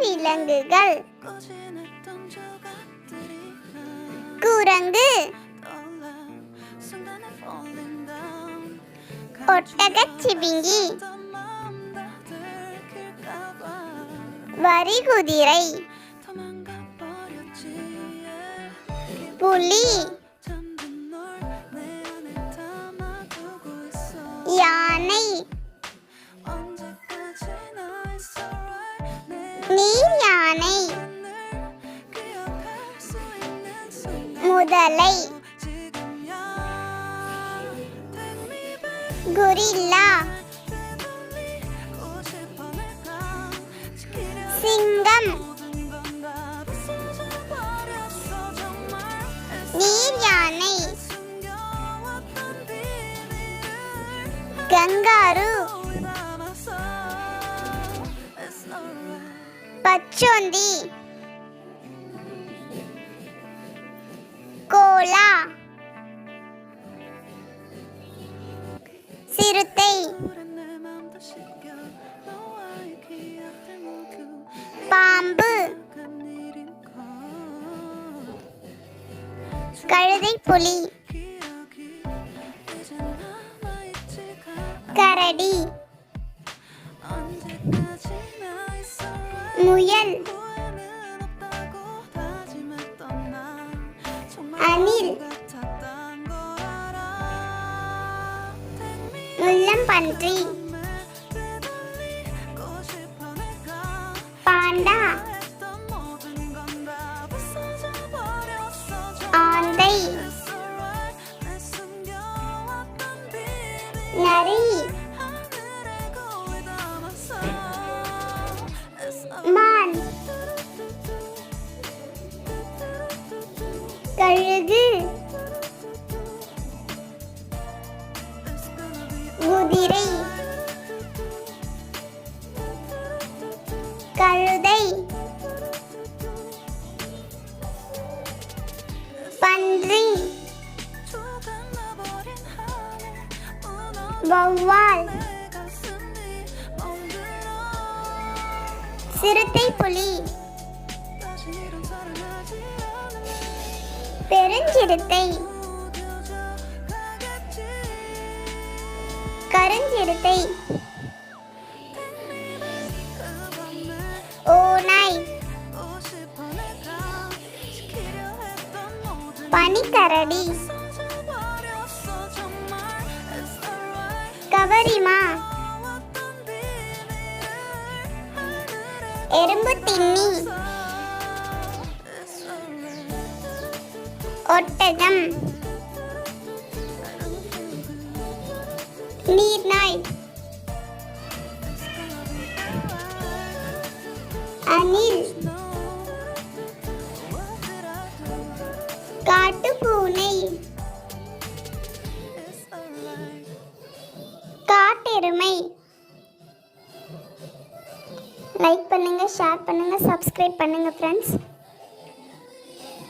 விலங்குகள். குரங்கு, ஒட்டகச்சிவிங்கி, வரிகுதிரை, புலி, யானை, நீர் யானை, முதலை, கொரில்லா, சிங்கம், நீர் யானை, கங்காரு, பச்சோந்தி, கோலா, சிறுத்தை, பாம்பு, கழுதைப்புலி, கரடி, முயல், அணில், முள்ளம்பன்றி, பாண்டா, ஆந்தை, நரி, மான், கழுகு, குதிரை, கழுதை, பன்றி, வௌவால், சிறுத்தைப்புலி, பெருஞ்சிறுத்தை, கருஞ்சிறுத்தை, ஓநாய், பனிக்கரடி, கவரிமா, எறும்புத்தின்னி, ஒட்டகம், நீர்நாய், அணில், காட்டுப்பூனை, காட்டெருமை. லைக் பண்ணுங்க, ஷேர் பண்ணுங்க, சப்ஸ்கிரைப் பண்ணுங்க ஃப்ரெண்ட்ஸ்.